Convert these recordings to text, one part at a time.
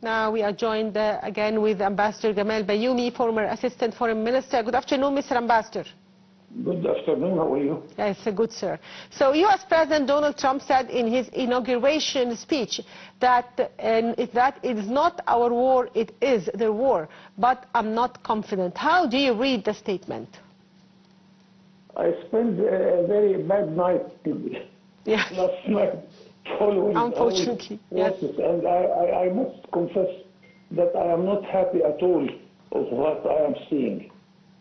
Now we are joined again with Ambassador Gamal Bayoumi, former Assistant Foreign Minister. Good afternoon, Mr. Ambassador. Good afternoon. How are you? Yes, good, sir. So U.S. President Donald Trump said in his inauguration speech that that it is not our war, it is their war. But I'm not confident. How do you read the statement? I spent a very bad night last night following unfortunately, yes. And I must confess that I am not happy at all of what I am seeing.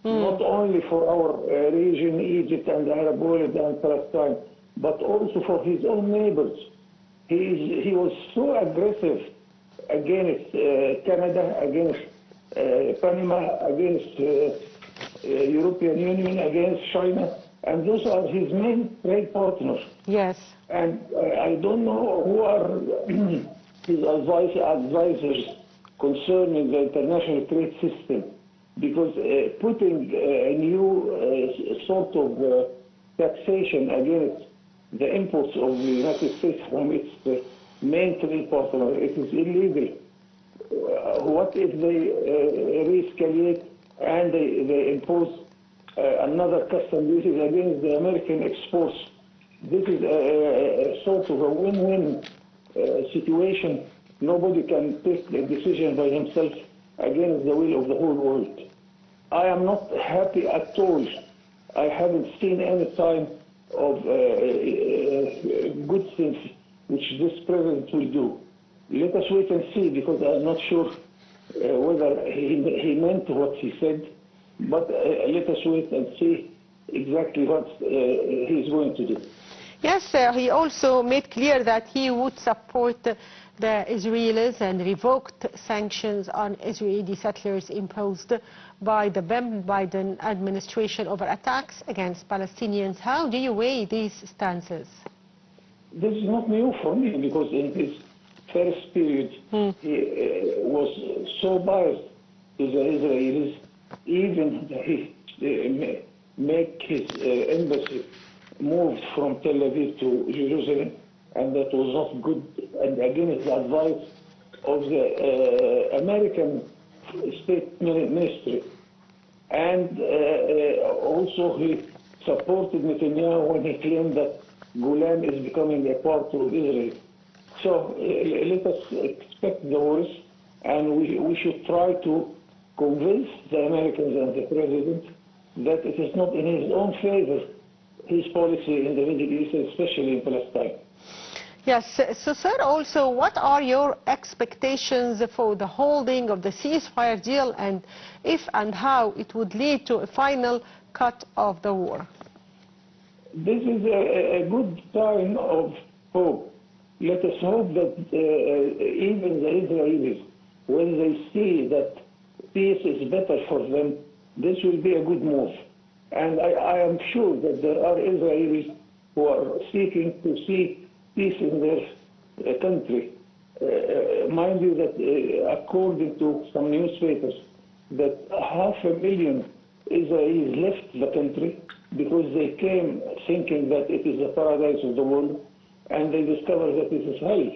Not only for our region, Egypt and Arab world and Palestine, but also for his own neighbors. He was so aggressive against Canada, against Panama, against European Union, against China, and those are his main trade partners. Yes. And I don't know who are his advisors concerning the international trade system, because putting a new sort of taxation against the imports of the United States from its main trade partner, it is illegal. What if they re-escalate and they impose another custom duties against the American exports? This is a sort of a win-win situation. Nobody can take a decision by himself against the will of the whole world. I am not happy at all. I haven't seen any sign of good things which this president will do. Let us wait and see, because I'm not sure whether he meant what he said, but let us wait and see exactly what he's going to do. Yes, sir. He also made clear that he would support the Israelis and revoked sanctions on Israeli settlers imposed by the Biden administration over attacks against Palestinians. How do you weigh these stances? This is not new for me, because in his first period he was so biased to the Israelis, even he make his embassy moved from Tel Aviv to Jerusalem, and that was not good, and against the advice of the American State Ministry. And also he supported Netanyahu when he claimed that Golan is becoming a part of Israel. So let us expect the worst, and we should try to convince the Americans and the President that it is not in his own favor, his policy in the Middle East, especially in Palestine. Yes, so sir, also what are your expectations for the holding of the ceasefire deal, and if and how it would lead to a final cut of the war? This is a good sign of hope. Let us hope that even the Israelis, when they see that peace is better for them, this will be a good move. And I am sure that there are Israelis who are seeking to see peace in their country. Mind you that according to some newspapers, that 500,000 Israelis left the country because they came thinking that it is the paradise of the world, and they discovered that it is hell.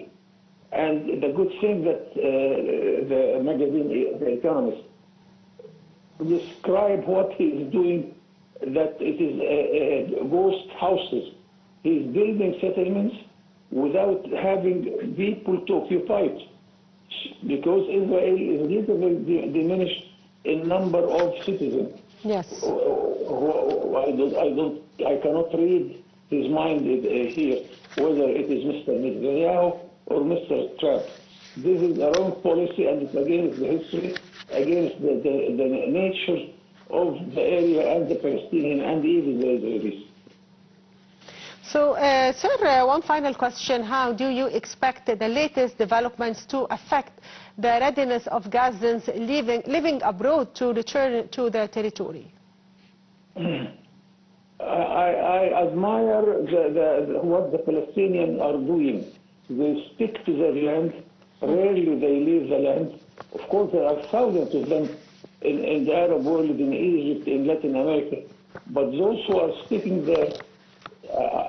And the good thing that the magazine, The Economist, describe what he is doing, that it is ghost houses. He is building settlements without having people to occupy it, because Israel is literally diminished in number of citizens. Yes. I cannot read his mind here, whether it is Mr. Netanyahu or Mr. Trump. This is a wrong policy, and it's against the history, against the nature of the area and the Palestinian and even the Israelis. So, sir, one final question. How do you expect the latest developments to affect the readiness of Gazans living abroad to return to their territory? I admire what the Palestinians are doing. They stick to their land. Rarely they leave the land. Of course, there are thousands of them in the Arab world, in Egypt, in Latin America. But those who are sticking there,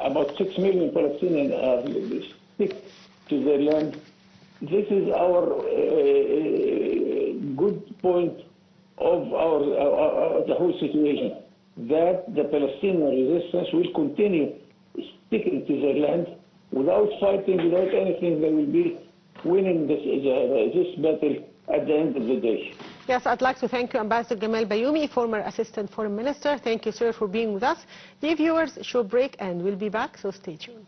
about 6 million Palestinians stick to their land, this is our good point of the whole situation, that the Palestinian resistance will continue sticking to their land without fighting, without anything. They will be winning this battle at the end of the day. Yes, I'd like to thank you, Ambassador Gamal Bayoumi, former Assistant Foreign Minister. Thank you, sir, for being with us. Dear viewers, short break and we'll be back, so stay tuned.